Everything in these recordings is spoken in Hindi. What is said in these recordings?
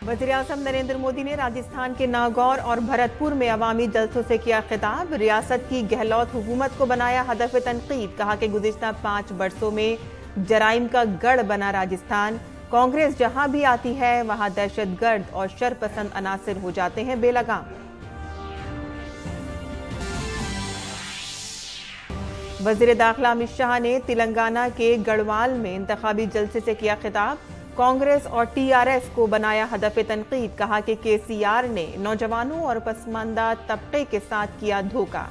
वज़ीर-ए-आज़म नरेंद्र मोदी ने राजस्थान के नागौर और भरतपुर में अवामी जलसों से किया खिताब। रियासत की गहलोत हुकूमत को बनाया हदफ तनकीद। कहा कि गुज़िश्ता 5 बरसों में जराइम का गढ़ बना राजस्थान। कांग्रेस जहां भी आती है वहां दहशतगर्द और शरपसंद अनासिर हो जाते हैं बेलगाम। वज़ीर दाखिला अमित शाह ने तेलंगाना के गढ़वाल में इंतखाबी जलसे से किया खिताब। कांग्रेस और टीआरएस को बनाया हदफ तनकीद। कहा कि केसीआर ने नौजवानों और पसमानदा तबके के साथ किया धोखा।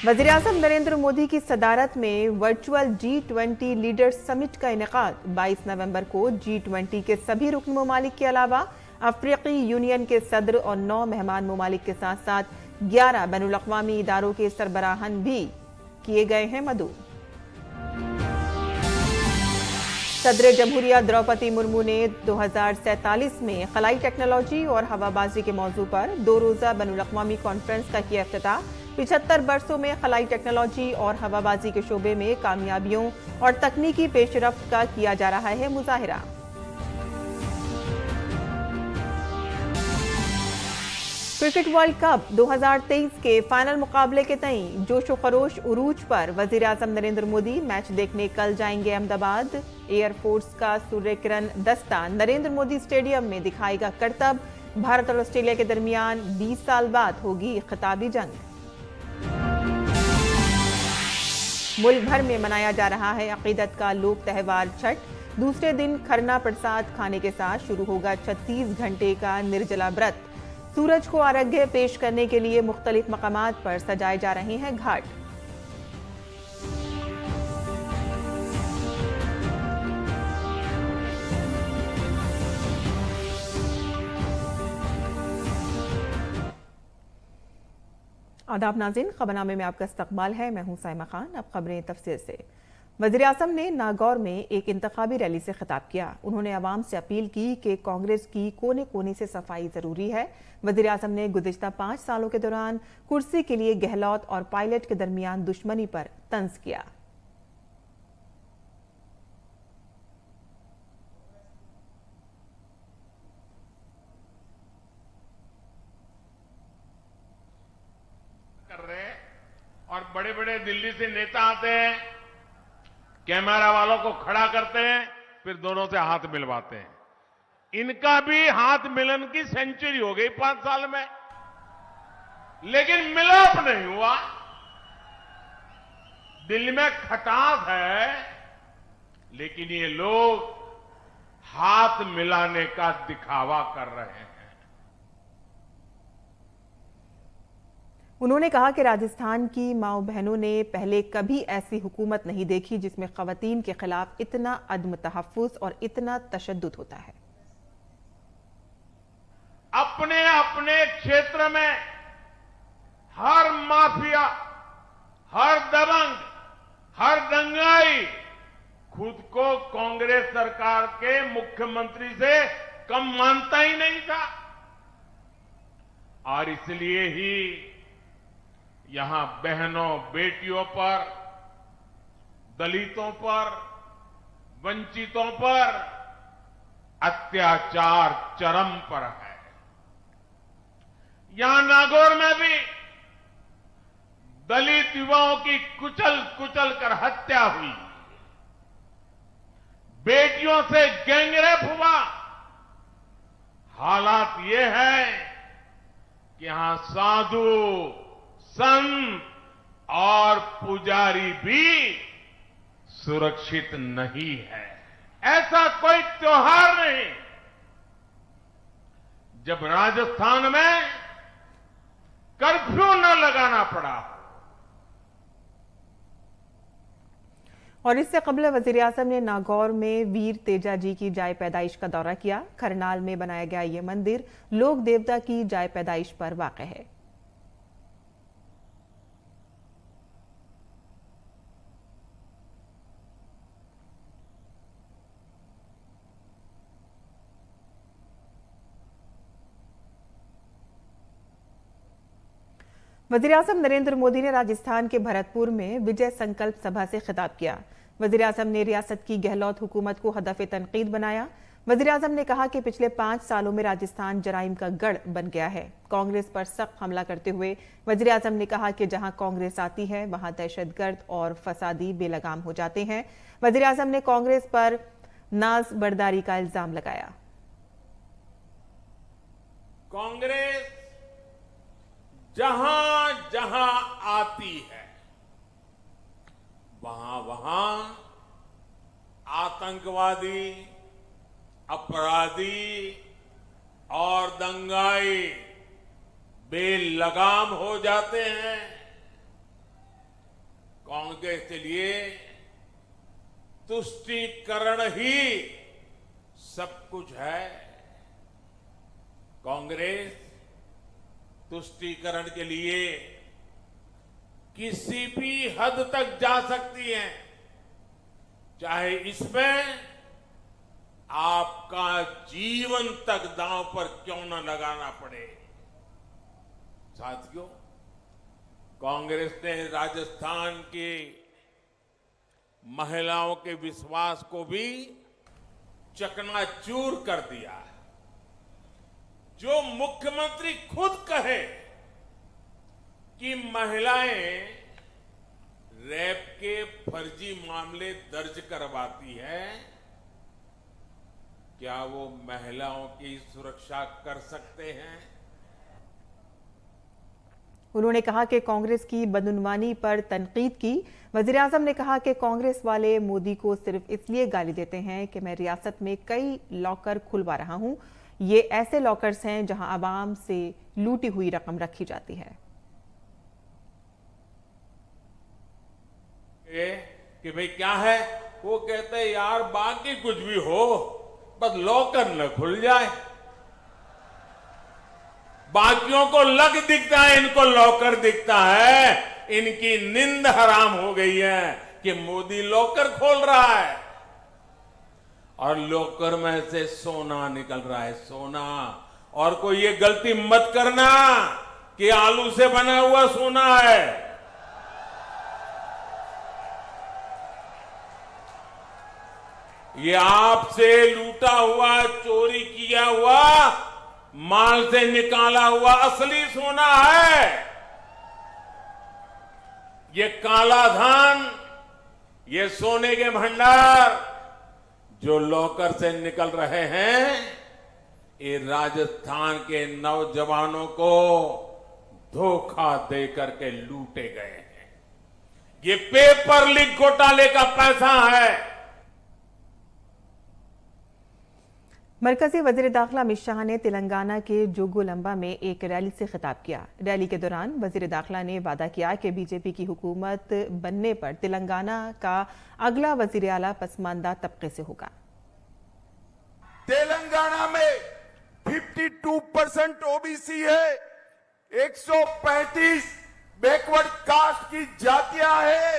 वज़ीर-ए-आज़म नरेंद्र मोदी की सदारत में वर्चुअल G20 लीडर्स समिट का इनेकाद। 22 नवंबर को G20 के सभी रुकन ममालिक के अलावा अफ्रीकी यूनियन के सदर और 9 मेहमान ममालिक के साथ साथ 11 बैनुल अक़वामी इदारों के सरबराहान भी किए गए हैं मदऊ। सदर जमहूरिया द्रौपदी मुर्मू ने 2047 में खलाई टेक्नोलॉजी और हवाबाजी के मौजू पर 2 रोज़ा बैनुल अक़वामी कॉन्फ्रेंस का किया इफ्तिताह। 75 बरसों में खलाई टेक्नोलॉजी और हवाबाजी के शोबे में कामयाबियों और तकनीकी पेशरफ्त का किया जा रहा है मुजाहिरा। क्रिकेट वर्ल्ड कप 2023 के फाइनल मुकाबले के तई जोश व खरोश उरूज पर। वज़ीर-ए-आज़म नरेंद्र मोदी मैच देखने कल जाएंगे अहमदाबाद। एयरफोर्स का सूर्य किरण दस्ता नरेंद्र मोदी स्टेडियम में दिखाएगा करतब। भारत और ऑस्ट्रेलिया के दरमियान 20 साल बाद होगी खिताबी जंग। मुल्क भर में मनाया जा रहा है अकीदत का लोक त्यौहार छठ। दूसरे दिन खरना प्रसाद खाने के साथ शुरू होगा 36 घंटे का निर्जला व्रत। सूरज को अर्घ्य पेश करने के लिए मुख्तलिफ मकामात पर सजाए जा रहे हैं घाट। आदाब नाज़रीन, खबरनामे में आपका इस्तकबाल है। मैं हूं साइमा खान। अब खबरें तफसील से। वज़ीर-ए-आज़म ने नागौर में एक इंतखाबी रैली से खिताब किया। उन्होंने अवाम से अपील की कि कांग्रेस की कोने कोने से सफाई जरूरी है। वज़ीर-ए-आज़म ने गुज़िश्ता 5 सालों के दौरान कुर्सी के लिए गहलोत और पायलट के दरमियान दुश्मनी पर तंज किया। और बड़े बड़े दिल्ली से नेता आते हैं, कैमरा वालों को खड़ा करते हैं, फिर दोनों से हाथ मिलवाते हैं। इनका भी हाथ मिलन की सेंचुरी हो गई 5 साल में, लेकिन मिलाप नहीं हुआ। दिल्ली में खटास है, लेकिन ये लोग हाथ मिलाने का दिखावा कर रहे हैं। उन्होंने कहा कि राजस्थान की माओ बहनों ने पहले कभी ऐसी हुकूमत नहीं देखी जिसमें खवातीन के खिलाफ इतना अदम तहफ्फुज़ और इतना तशद्दुद होता है। अपने अपने क्षेत्र में हर माफिया, हर दबंग, हर दंगाई खुद को कांग्रेस सरकार के मुख्यमंत्री से कम मानता ही नहीं था। और इसलिए ही यहां बहनों बेटियों पर, दलितों पर, वंचितों पर अत्याचार चरम पर है। यहां नागौर में भी दलित युवाओं की कुचल कुचल कर हत्या हुई, बेटियों से गैंगरेप हुआ। हालात ये है कि यहां साधु, संत और पुजारी भी सुरक्षित नहीं है। ऐसा कोई त्योहार नहीं जब राजस्थान में कर्फ्यू न लगाना पड़ा। और इससे कबल वज़ीर-ए-आज़म ने नागौर में वीर तेजा जी की जाय पैदाइश का दौरा किया। खरनाल में बनाया गया ये मंदिर लोक देवता की जाय पैदाइश पर वाक़ है। वज़ीर-ए-आज़म नरेंद्र मोदी ने राजस्थान के भरतपुर में विजय संकल्प सभा से खिताब किया। वज़ीर-ए-आज़म ने रियासत की गहलोत हुकूमत को हदफ तनकीद बनाया। वजीर-ए-आज़म ने कहा कि पिछले 5 सालों में राजस्थान जराइम का गढ़ बन गया है। कांग्रेस पर सख्त हमला करते हुए वजीर-ए-आज़म ने कहा कि जहां कांग्रेस आती है वहां दहशतगर्द और फसादी बेलगाम हो जाते हैं। वजीर-ए-आज़म ने कांग्रेस पर नाज बर्दारी का इल्जाम लगाया। कांग्रेस जहां जहां आती है वहां वहां आतंकवादी, अपराधी और दंगाई बेलगाम हो जाते हैं। कांग्रेस के लिए तुष्टीकरण ही सब कुछ है। कांग्रेस तुष्टीकरण के लिए किसी भी हद तक जा सकती है, चाहे इसमें आपका जीवन तक दांव पर क्यों न लगाना पड़े। साथियों, कांग्रेस ने राजस्थान की महिलाओं के विश्वास को भी चकनाचूर कर दिया है। जो मुख्यमंत्री खुद कहे कि महिलाएं रेप के फर्जी मामले दर्ज करवाती है, क्या वो महिलाओं की सुरक्षा कर सकते हैं? उन्होंने कहा कि कांग्रेस की बदउनवानी पर तनकीद की। वजीर-ए-आज़म ने कहा कि कांग्रेस वाले मोदी को सिर्फ इसलिए गाली देते हैं कि मैं रियासत में कई लॉकर खुलवा रहा हूं। ये ऐसे लॉकर्स हैं जहां आवाम से लूटी हुई रकम रखी जाती है। कि भाई क्या है, वो कहते हैं यार बाकी कुछ भी हो बस लॉकर न खुल जाए। बाकियों को लग दिखता है, इनको लॉकर दिखता है। इनकी नींद हराम हो गई है कि मोदी लॉकर खोल रहा है और लॉकर में से सोना निकल रहा है, सोना। और कोई ये गलती मत करना कि आलू से बना हुआ सोना है। ये आपसे लूटा हुआ, चोरी किया हुआ माल से निकाला हुआ असली सोना है। ये काला धन, ये सोने के भंडार जो लॉकर से निकल रहे हैं, ये राजस्थान के नौजवानों को धोखा देकर के लूटे गए हैं। ये पेपर लीक घोटाले का पैसा है। मरकजी वजीर दाखिला अमित शाह ने तेलंगाना के जोगुलंबा में एक रैली से खिताब किया। रैली के दौरान वजीर दाखिला ने वादा किया कि बीजेपी की हुकूमत बनने पर तेलंगाना का अगला वजीर आला पसमानदा तबके से होगा। तेलंगाना में 52% ओबीसी है, 135 बैकवर्ड कास्ट की जातियां है,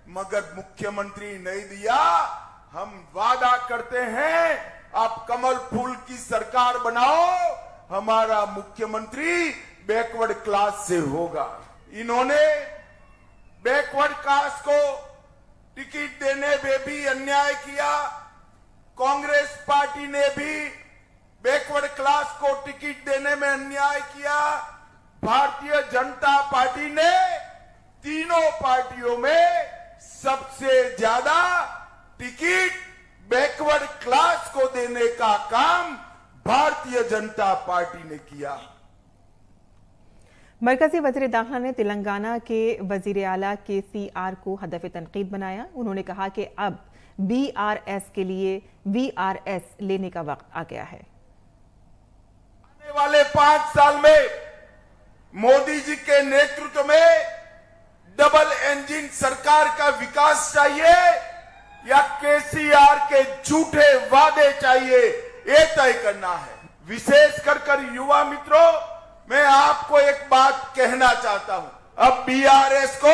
मगर मुख्यमंत्री नहीं दिया। हम वादा करते हैं आप कमल फूल की सरकार बनाओ, हमारा मुख्यमंत्री बैकवर्ड क्लास से होगा। इन्होंने बैकवर्ड कास्ट को टिकट देने में भी अन्याय किया। कांग्रेस पार्टी ने भी बैकवर्ड क्लास को टिकट देने में अन्याय किया। भारतीय जनता पार्टी ने तीनों पार्टियों में सबसे ज्यादा टिकट बैकवर्ड क्लास को देने का काम भारतीय जनता पार्टी ने किया। मरकजी वजीर दाखिला ने तेलंगाना के वजीर आला KCR को हदफ तनकीद बनाया। उन्होंने कहा कि अब BRS के लिए VRS लेने का वक्त आ गया है। आने वाले 5 साल में मोदी जी के नेतृत्व में डबल इंजन सरकार का विकास चाहिए या KCR के झूठे वादे चाहिए, ये तय करना है। विशेष कर युवा मित्रों, मैं आपको एक बात कहना चाहता हूं। अब BRS को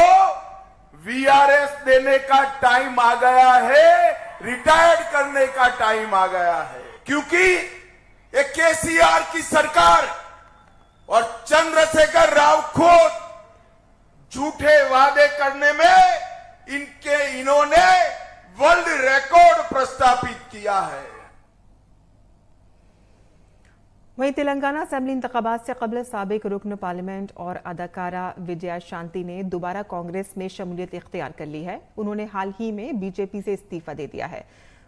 VRS देने का टाइम आ गया है, रिटायर्ड करने का टाइम आ गया है। क्योंकि ये KCR की सरकार और चंद्रशेखर राव खुद झूठे वादे करने में इन्होंने वर्ल्ड रिकॉर्ड प्रस्थापित किया है। वहीं तेलंगाना असेंबली इंतखाबात से कबल साबिक रुकन पार्लियामेंट और अदाकारा विजया शांति ने दोबारा कांग्रेस में शमूलियत इख्तियार कर ली है। उन्होंने हाल ही में बीजेपी से इस्तीफा दे दिया है।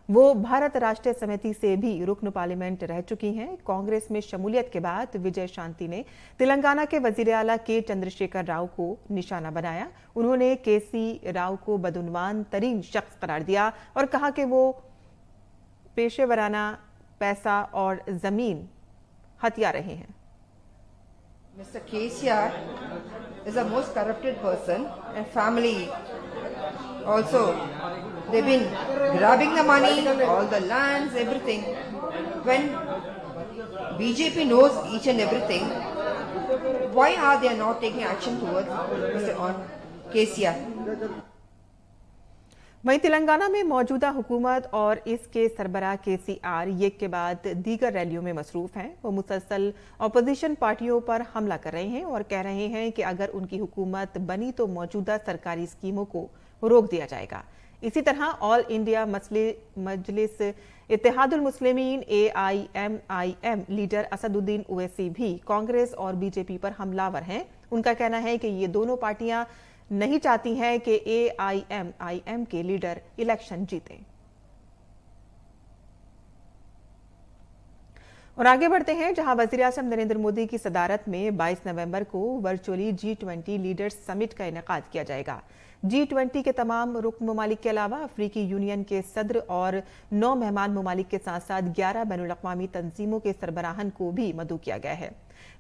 वो भारत राष्ट्रीय समिति से भी रुकन पार्लियामेंट रह चुकी हैं। कांग्रेस में शमूलियत के बाद विजय शांति ने तेलंगाना के वजीर आला के चंद्रशेखर राव को निशाना बनाया। उन्होंने केसी राव को बदउनवान तरीन शख्स करार दिया और कहा कि वो पेशेवराना पैसा और जमीन हथिया रहे हैं। Mr. KCR is the most corrupted person and family also. They've been grabbing the money, all the lands, everything. When BJP knows each and everything, why are they not taking action towards Mr. KCR? वहीं तेलंगाना में मौजूदा हुकूमत और इसके सरबराह केसीआर एक के बाद दीगर रैलियों में मसरूफ हैं। वो मुसलसल अपोजिशन पार्टियों पर हमला कर रहे हैं और कह रहे हैं कि अगर उनकी हुकूमत बनी तो मौजूदा सरकारी स्कीमों को रोक दिया जाएगा। इसी तरह ऑल इंडिया मजलिस इत्तेहादुल मुस्लिमीन AIMIM लीडर असदुद्दीन ओवैसी भी कांग्रेस और बीजेपी पर हमलावर हैं। उनका कहना है कि ये दोनों पार्टियां नहीं चाहती हैं कि AIMIM के लीडर इलेक्शन जीतें। और आगे बढ़ते हैं, जहां वज़ीर-ए-आज़म नरेंद्र मोदी की सदारत में 22 नवंबर को वर्चुअली G20 लीडर्स समिट का इनेकाद किया जाएगा। G20 के तमाम रुकन ममालिक के अलावा अफ्रीकी यूनियन के सदर और 9 मेहमान ममालिक के साथ साथ 11 बैनुल-अक़वामी तंजीमों के सरबराहन को भी मदऊ किया गया है।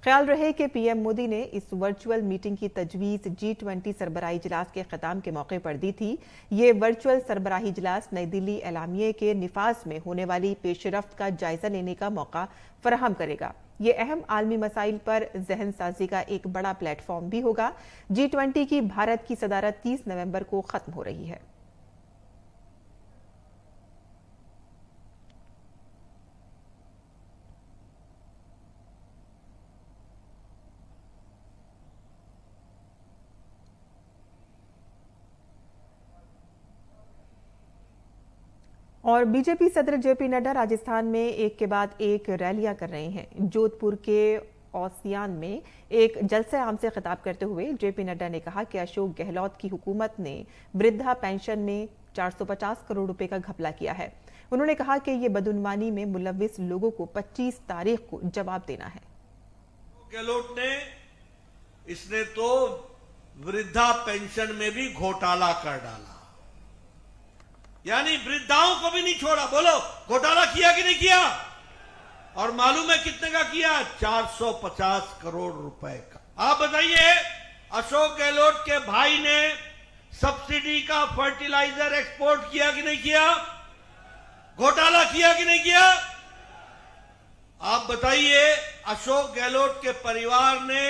ख्याल रहे कि पीएम मोदी ने इस वर्चुअल मीटिंग की तजवीज़ G20 सरबराही इजलास के ख़िताम के मौके पर दी थी। ये वर्चुअल सरबराही इजलास नई दिल्ली एलामिये के निफाज में होने वाली पेशरफ्त का जायजा लेने का मौका फराहम करेगा। ये अहम आलमी मसाइल पर जहन साजी का एक बड़ा प्लेटफॉर्म भी होगा। G20 की भारत की सदारत 30 नवंबर को खत्म हो रही है। और बीजेपी सदर जेपी नड्डा राजस्थान में एक के बाद एक रैलियां कर रहे हैं। जोधपुर के ओसियान में एक जलसे आम से खिताब करते हुए जेपी नड्डा ने कहा कि अशोक गहलोत की हुकूमत ने वृद्धा पेंशन में 450 करोड़ रुपए का घपला किया है। उन्होंने कहा कि ये बदउनवानी में मुलव्विस लोगों को 25 तारीख को जवाब देना है। गहलोत ने इसने तो वृद्धा पेंशन में भी घोटाला कर डाला, यानी वृद्धाओं को भी नहीं छोड़ा। बोलो, घोटाला किया कि नहीं किया? और मालूम है कितने का किया? 450 करोड़ रुपए का। आप बताइए, अशोक गहलोत के भाई ने सब्सिडी का फर्टिलाइजर एक्सपोर्ट किया कि नहीं किया? घोटाला किया कि नहीं किया? आप बताइए, अशोक गहलोत के परिवार ने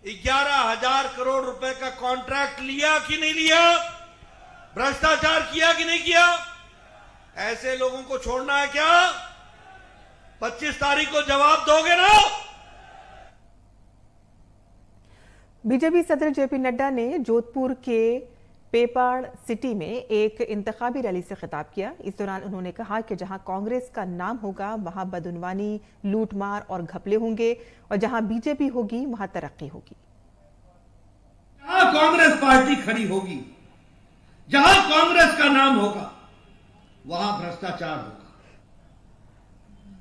11,000 करोड़ रुपए का कॉन्ट्रैक्ट लिया कि नहीं लिया? भ्रष्टाचार किया कि नहीं किया? ऐसे लोगों को छोड़ना है क्या? 25 तारीख को जवाब दोगे ना? बीजेपी सदर जेपी नड्डा ने जोधपुर के पेपाड़ सिटी में एक इंतखाबी रैली से खिताब किया। इस दौरान उन्होंने कहा कि जहां कांग्रेस का नाम होगा वहां बदउनवानी, लूटमार और घपले होंगे और जहां बीजेपी होगी वहां तरक्की होगी। जहां कांग्रेस पार्टी खड़ी होगी, जहां कांग्रेस का नाम होगा वहां भ्रष्टाचार होगा,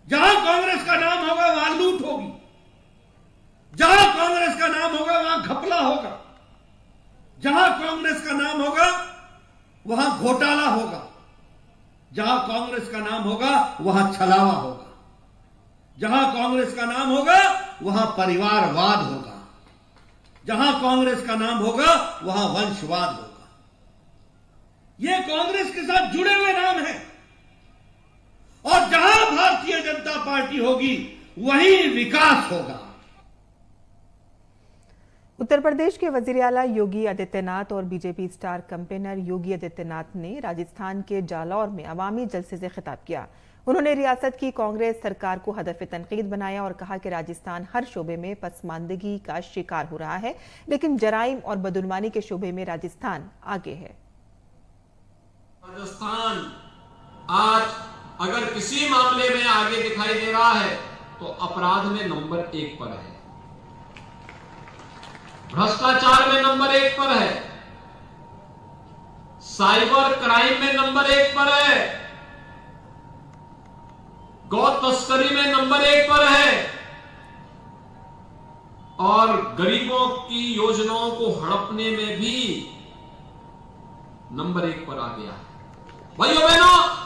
जहां कांग्रेस का नाम होगा वहां लूट होगी, जहां कांग्रेस का नाम होगा वहां घपला होगा, जहां कांग्रेस का नाम होगा वहां घोटाला होगा, जहां कांग्रेस का नाम होगा वहां छलावा होगा, जहां कांग्रेस का नाम होगा वहां परिवारवाद होगा, जहां कांग्रेस का नाम होगा वहां वंशवाद होगा। ये कांग्रेस के साथ जुड़े हुए नाम हैं और जहां भारतीय जनता पार्टी होगी वहीं विकास होगा। उत्तर प्रदेश के वजीर आला योगी आदित्यनाथ और BJP star campaigner Yogi Adityanath ने राजस्थान के जालौर में अवामी जलसे से खिताब किया। उन्होंने रियासत की कांग्रेस सरकार को हदफ तनकीद बनाया और कहा कि राजस्थान हर शोबे में पसमानदगी का शिकार हो रहा है, लेकिन जराइम और बदउनवानी के शोबे में राजस्थान आगे है। राजस्थान आज अगर किसी मामले में आगे दिखाई दे रहा है तो अपराध में नंबर 1 पर है, भ्रष्टाचार में नंबर 1 पर है, साइबर क्राइम में नंबर 1 पर है, गौ तस्करी में नंबर 1 पर है और गरीबों की योजनाओं को हड़पने में भी नंबर 1 पर आ गया है। भाइयों बहनों,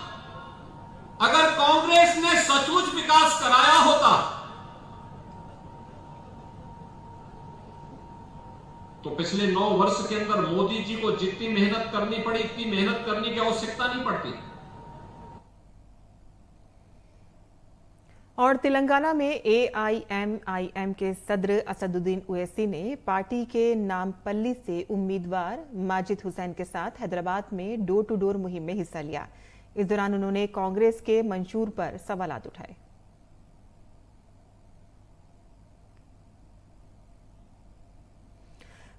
अगर कांग्रेस ने सचमुच विकास कराया होता तो पिछले 9 वर्ष के अंदर मोदी जी को जितनी मेहनत करनी पड़ी इतनी मेहनत करने की आवश्यकता नहीं पड़ती। और तेलंगाना में AIMIM के सदर असदुद्दीन ओवैसी ने पार्टी के नामपल्ली से उम्मीदवार माजिद हुसैन के साथ हैदराबाद में डोर टू डोर मुहिम में हिस्सा लिया। इस दौरान उन्होंने कांग्रेस के मंशूर पर सवालात उठाए।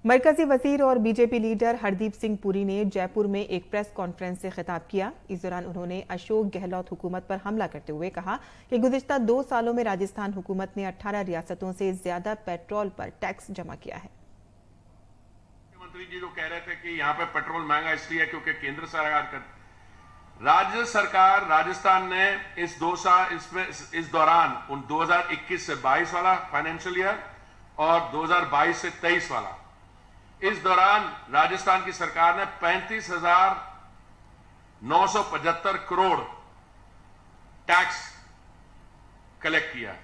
मरकजी वजीर और बीजेपी लीडर हरदीप सिंह पुरी ने जयपुर में एक प्रेस कॉन्फ्रेंस से खिताब किया। इस दौरान उन्होंने अशोक गहलोत हुकूमत पर हमला करते हुए कहा कि गुज़िश्ता 2 सालों में राजस्थान हुकूमत ने 18 रियासतों से ज्यादा पेट्रोल पर टैक्स जमा किया है। मुख्यमंत्री जी जो कह रहे थे कि यहाँ पे पेट्रोल महंगा इसलिए है क्योंकि केंद्र सरकार का, राज्य सरकार राजस्थान ने इस दौरान 2021 से 22 वाला फाइनेंशियल ईयर और 2022 से 23 वाला, इस दौरान राजस्थान की सरकार ने 35,975 करोड़ टैक्स कलेक्ट किया।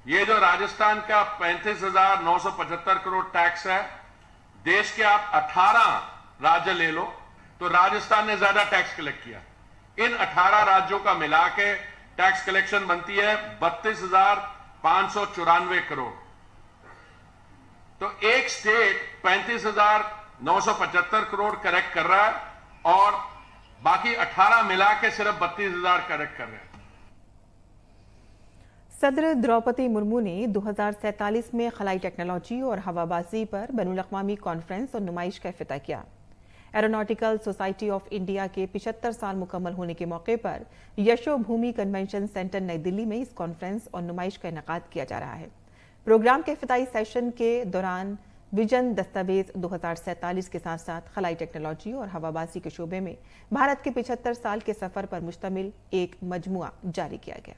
ये जो राजस्थान का 35,975 करोड़ टैक्स है, देश के आप 18 राज्य ले लो तो राजस्थान ने ज्यादा टैक्स कलेक्ट किया। इन 18 राज्यों का मिला के टैक्स कलेक्शन बनती है 32,594 करोड़। तो एक स्टेट 35,975 करोड़ कलेक्ट कर रहा है और बाकी 18 मिला के सिर्फ 32,000 कलेक्ट कर रहे हैं। सदर द्रौपदी मुर्मू ने 2047 में खलाई टेक्नोलॉजी और हवाबाजी पर बैनुल-अक़वामी कॉन्फ्रेंस और नुमाइश का इफ्तिताह किया। एरोनॉटिकल सोसाइटी ऑफ इंडिया के 75 साल मुकम्मल होने के मौके पर यशोभूमि कन्वेंशन सेंटर नई दिल्ली में इस कॉन्फ्रेंस और नुमाइश का इनेकाद किया जा रहा है। प्रोग्राम के इफ्तिताई सेशन के दौरान विजन दस्तावेज 2047 के साथ साथ खलाई टेक्नोलॉजी और हवाबाजी के शोबे में भारत के 75 साल के सफर पर मुश्तमिल एक मजमुआ जारी किया गया।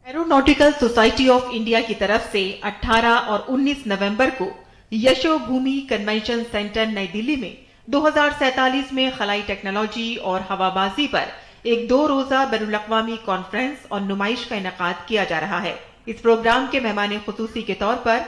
एरोनॉटिकल सोसाइटी ऑफ इंडिया की तरफ से 18 और 19 नवंबर को यशोभूमि कन्वेंशन सेंटर नई दिल्ली में 2047 में खलाई टेक्नोलॉजी और हवाबाजी पर एक 2 रोजा बैनुल-अक़वामी कॉन्फ्रेंस और नुमाइश का इनेकाद किया जा रहा है। इस प्रोग्राम के मेहमान खुसूसी के तौर पर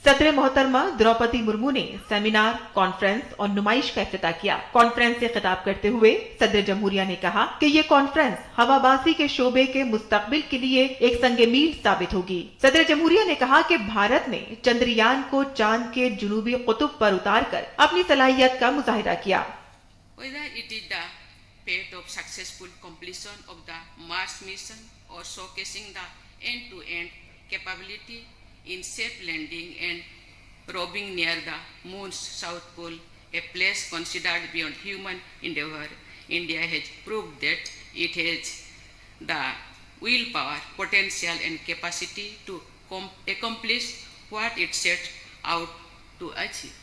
सदर मोहतरमा द्रौपदी मुर्मू ने सेमिनार, कॉन्फ्रेंस और नुमाइश का इफ्तिताह किया। कॉन्फ्रेंस से खिताब करते हुए सदर जमहूरिया ने कहा कि ये कॉन्फ्रेंस हवाबाजी के शोबे के मुस्तकबिल के लिए एक संगे मील साबित होगी। सदर जमहूरिया ने कहा कि भारत ने चंद्रयान को चांद के जुनूबी कुतुब पर उतारकर अपनी सलाहियत का मुजाहिरा किया। Whether it is the fate of successful completion of the Mars mission or showcasing the end-to-end capability in safe landing and probing near the moon's south pole, a place considered beyond human endeavor, India has proved that it has the willpower, potential and capacity to accomplish what it set out to achieve.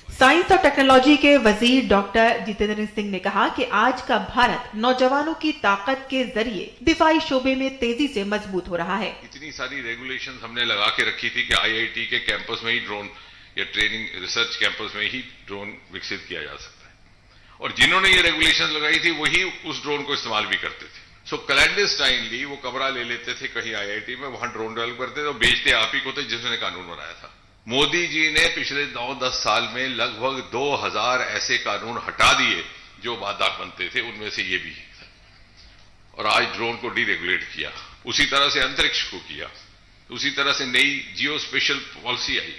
Science और टेक्नोलॉजी के वजीर डॉक्टर जितेंद्र सिंह ने कहा कि आज का भारत नौजवानों की ताकत के जरिए दिफाई शोबे में तेजी से मजबूत हो रहा है। इतनी सारी रेगुलेशंस हमने लगा के रखी थी कि IIT के कैंपस में ही ड्रोन या ट्रेनिंग रिसर्च कैंपस में ही ड्रोन विकसित किया जा सकता है और जिन्होंने ये रेगुलेशन लगाई थी वही उस ड्रोन को इस्तेमाल भी करते थे। सो क्लैंडस्टाइनली वो कमरा ले लेते थे कहीं IIT में, वहां ड्रोन डेवलप करते थे और बेचते आप ही को थे जिसने कानून बनाया था। मोदी जी ने पिछले 9-10 साल में लगभग 2000 ऐसे कानून हटा दिए जो बाधाक बनते थे, उनमें से ये भी है। और आज ड्रोन को डीरेगुलेट किया, उसी तरह से अंतरिक्ष को किया, उसी तरह से नई जियो स्पेशल पॉलिसी आई।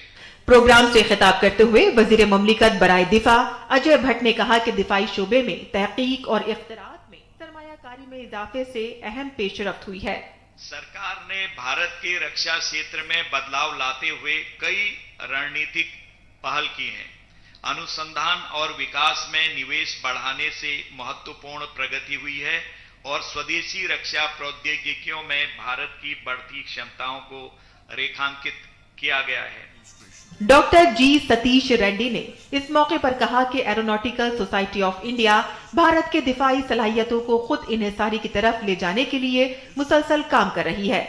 प्रोग्राम से खिताब करते हुए वजीर ममलिकत बराए दिफा अजय भट्ट ने कहा कि दिफाई शोबे में तहकीक और इख्तिरात में सरमायाकारी में इजाफे से अहम पेशरफ्त हुई है। सरकार ने भारत के रक्षा क्षेत्र में बदलाव लाते हुए कई रणनीतिक पहल की हैं। अनुसंधान और विकास में निवेश बढ़ाने से महत्वपूर्ण प्रगति हुई है और स्वदेशी रक्षा प्रौद्योगिकियों में भारत की बढ़ती क्षमताओं को रेखांकित किया गया है। डॉक्टर जी सतीश रेड्डी ने इस मौके पर कहा कि aeronautical society of India Bharat के दिफाई सलाहियतों को खुद इन्हिसारी की तरफ ले जाने के लिए मुसलसल काम कर रही है।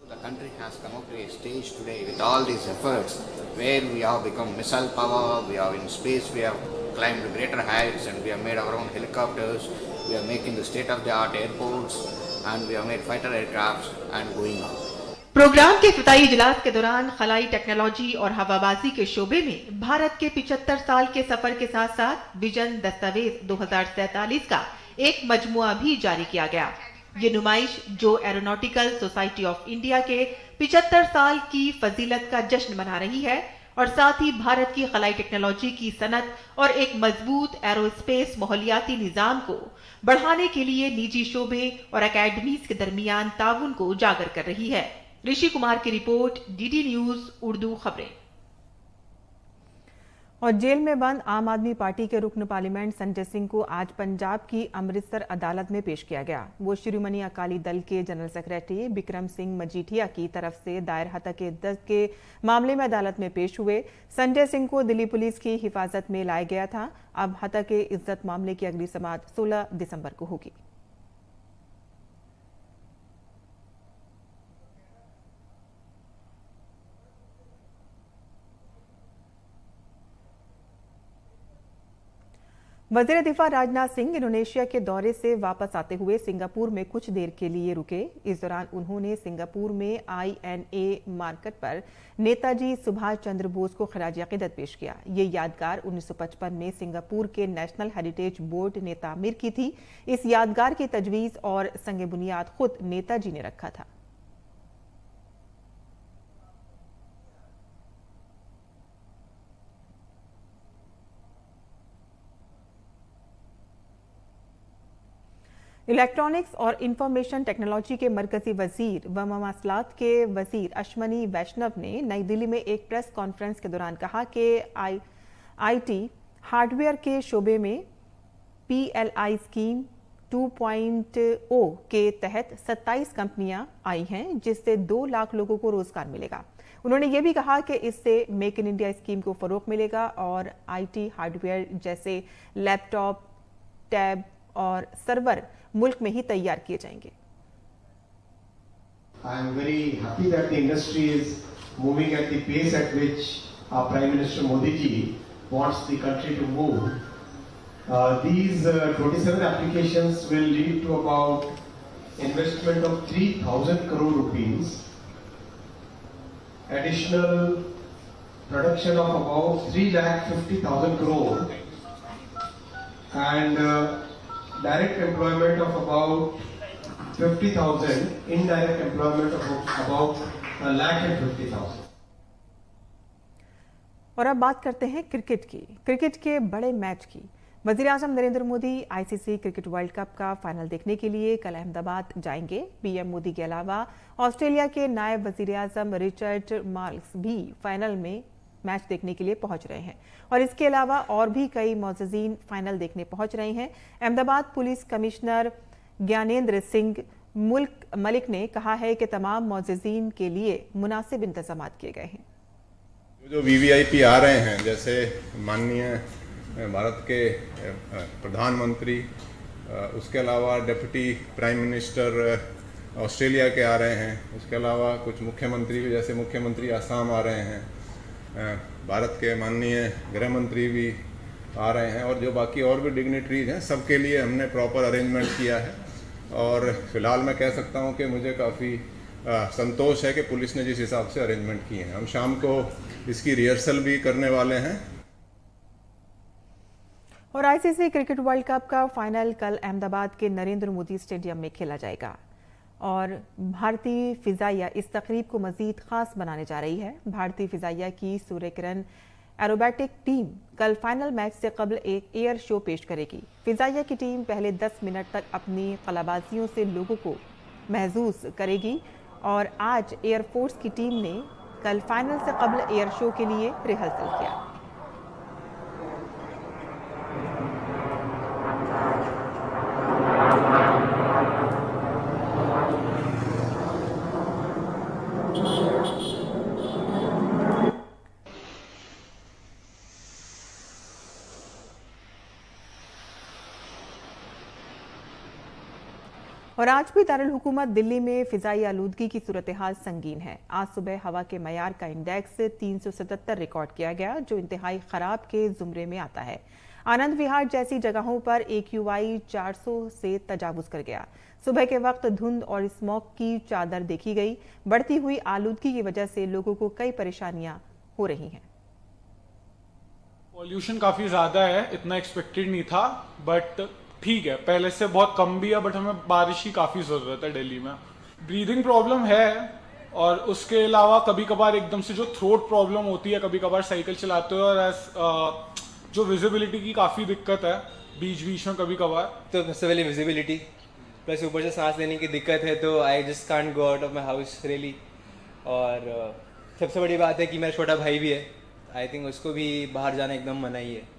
The country has come up to a stage today with all these efforts where we have become missile power, we are in space, we have climbed greater heights and we have made our own helicopters, we are making the state-of-the-art airports and we have made fighter aircrafts and going on. Program के इफ्तिताई इजलास के दौरान खलाई टेक्नोलॉजी और हवाबाजी के शोबे में भारत के 75 साल के सफर के साथ साथ विजन दस्तावेज 2047 का एक मजमुआ भी जारी किया गया। ये नुमाइश जो एरोनॉटिकल सोसाइटी ऑफ इंडिया के 75 साल की फजीलत का जश्न मना रही है और साथ ही भारत की खलाई टेक्नोलॉजी की सनत और एक मजबूत एरोस्पेस माहौलियाती निजाम को बढ़ाने के लिए निजी शोबे और अकेडमीज के दरमियान ताउन को उजागर कर रही है। ऋषि कुमार की रिपोर्ट, डीडी न्यूज उर्दू खबरें। और जेल में बंद आम आदमी पार्टी के रुकन पार्लियामेंट संजय सिंह को आज पंजाब की अमृतसर अदालत में पेश किया गया। वो शिरोमणि अकाली दल के जनरल सेक्रेटरी बिक्रम सिंह मजीठिया की तरफ से दायर हतक इद्दत के मामले में अदालत में पेश हुए। संजय सिंह को दिल्ली पुलिस की हिफाजत में लाया गया था। अब हतक इद्दत मामले की अगली समाअत 16 दिसंबर को होगी। वजीर दिफा राजनाथ सिंह इंडोनेशिया के दौरे से वापस आते हुए सिंगापुर में कुछ देर के लिए रुके। इस दौरान उन्होंने सिंगापुर में INA मार्केट पर नेताजी सुभाष चंद्र बोस को खराज अकीदत पेश किया। ये यादगार 1955 में सिंगापुर के नेशनल हेरिटेज बोर्ड ने तामीर की थी। इस यादगार की तजवीज और संग बुनियाद खुद नेताजी ने रखा था। इलेक्ट्रॉनिक्स और इंफॉर्मेशन टेक्नोलॉजी के मरकजी वजीर व मवासलात के वजीर अश्वनी वैष्णव ने नई दिल्ली में एक प्रेस कॉन्फ्रेंस के दौरान कहा कि IT हार्डवेयर के शोबे में PLI स्कीम 2.0 के तहत 27 कंपनियां आई हैं, जिससे 2 लाख लोगों को रोजगार मिलेगा। उन्होंने ये भी कहा कि इससे मेक इन इंडिया स्कीम को फरोग मिलेगा और IT हार्डवेयर जैसे लैपटॉप, टैब और सर्वर मुल्क में ही तैयार किए जाएंगे। I am very happy that the industry is moving at the pace at which our Prime Minister Modi ji wants the country to move. These 27 applications will lead to about investment of 3,000 crore rupees, additional production of about 3,50,000 crore, and direct employment of about 50,000, indirect employment of about 1,50,000। और अब बात करते हैं क्रिकेट की। क्रिकेट के बड़े मैच की। वजीर आजम Narendra Modi ICC cricket world cup का फाइनल देखने के लिए कल अहमदाबाद जाएंगे। PM मोदी के अलावा ऑस्ट्रेलिया के नायब वजीर आजम रिचर्ड मार्क्स भी फाइनल में मैच देखने के लिए पहुंच रहे हैं और इसके अलावा और भी कई मौजूदीन फाइनल देखने पहुंच रहे हैं। अहमदाबाद पुलिस कमिश्नर ज्ञानेंद्र सिंह मलिक ने कहा है कि तमाम मौजूदीन के लिए मुनासिब इंतजाम किए गए हैं। जो VVIP आ रहे हैं, जैसे माननीय भारत के प्रधानमंत्री, उसके अलावा डिप्टी प्राइम मिनिस्टर ऑस्ट्रेलिया के आ रहे हैं, उसके अलावा कुछ मुख्यमंत्री भी, जैसे मुख्यमंत्री आसाम आ रहे हैं, भारत के माननीय गृह मंत्री भी आ रहे हैं और जो बाकी और भी डिग्निटरीज हैं, सबके लिए हमने प्रॉपर अरेंजमेंट किया है। और फिलहाल मैं कह सकता हूं कि मुझे काफ़ी संतोष है कि पुलिस ने जिस हिसाब से अरेंजमेंट किए हैं। हम शाम को इसकी रिहर्सल भी करने वाले हैं। और ICC क्रिकेट वर्ल्ड कप का फाइनल कल अहमदाबाद के नरेंद्र मोदी स्टेडियम में खेला जाएगा और भारतीय फिजाइया इस तकरीब को मजीद खास बनाने जा रही है। भारतीय फिजाइया की सूर्य किरण एरोबैटिक टीम कल फाइनल मैच से कबल एक एयर शो पेश करेगी। फिजाइया की टीम पहले 10 मिनट तक अपनी कलाबाजियों से लोगों को महसूस करेगी और आज एयरफोर्स की टीम ने कल फाइनल से कबल एयर शो के लिए रिहर्सल किया। और आज भी दारुल हुकूमत दिल्ली में फिजाई आलूदगी की सूरत हाल संगीन है। आज सुबह हवा के मयार का इंडेक्स 377 रिकॉर्ड किया गया, जो इंतहाई खराब के जुमरे में आता है। आनंद विहार जैसी जगहों पर AQI 400 से तजावुज कर गया। सुबह के वक्त धुंध और स्मॉग की चादर देखी गई। बढ़ती हुई आलूदगी की वजह से लोगों को कई परेशानियां हो रही हैं। पॉल्यूशन काफ़ी ज़्यादा है, इतना एक्सपेक्टेड नहीं था, बट ठीक है, पहले से बहुत कम भी है, बट हमें बारिश की काफ़ी ज़रूरत है दिल्ली में। ब्रीदिंग प्रॉब्लम है और उसके अलावा कभी कभार एकदम से जो थ्रोट प्रॉब्लम होती है कभी कभार साइकिल चलाते हुए, और जो विजिबिलिटी की काफ़ी दिक्कत है बीच बीच में कभी कभार। तो सबसे पहले विजिबिलिटी प्लस ऊपर से सांस लेने की दिक्कत है, तो I just can't go out of my house really. और सबसे बड़ी बात है कि मेरा छोटा भाई भी है, आई थिंक उसको भी बाहर जाना एकदम मना ही है।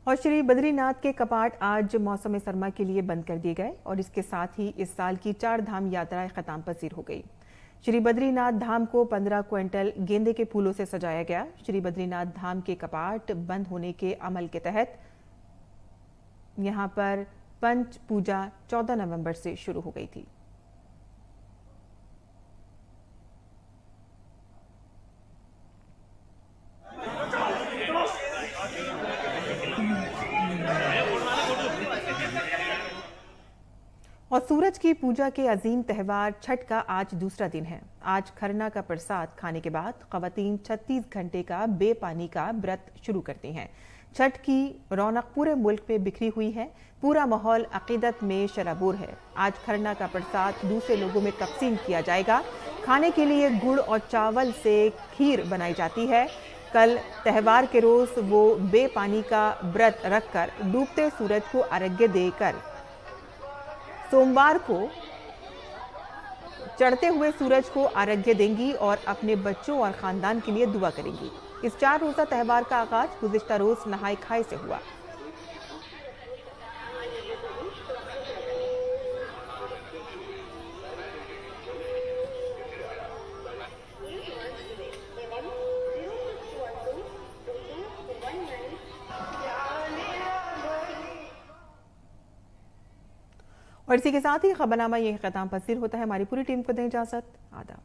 और श्री बद्रीनाथ के कपाट आज मौसम सरमा के लिए बंद कर दिए गए और इसके साथ ही इस साल की 4 धाम यात्रा खत्म पसीर हो गई। श्री बद्रीनाथ धाम को 15 क्विंटल गेंदे के फूलों से सजाया गया। श्री बद्रीनाथ धाम के कपाट बंद होने के अमल के तहत यहां पर पंच पूजा 14 नवंबर से शुरू हो गई थी। और सूरज की पूजा के अजीम त्यौहार छठ का आज दूसरा दिन है। आज खरना का प्रसाद खाने के बाद ख़वातीन 36 घंटे का बेपानी का व्रत शुरू करती हैं। छठ की रौनक पूरे मुल्क में बिखरी हुई है। पूरा माहौल अकीदत में शराबोर है। आज खरना का प्रसाद दूसरे लोगों में तकसीम किया जाएगा। खाने के लिए गुड़ और चावल से खीर बनाई जाती है। कल त्यौहार के रोज वो बेपानी का व्रत रखकर डूबते सूरज को अर्घ्य देकर सोमवार को चढ़ते हुए सूरज को अर्घ्य देंगी और अपने बच्चों और खानदान के लिए दुआ करेंगी। इस 4 रोजा त्यौहार का आगाज गुज़िश्ता रोज नहाय खाए से हुआ। और इसी के साथ ही खबरनामा यह खत्म पसीर होता है। हमारी पूरी टीम को दें इजाजत। आदाब।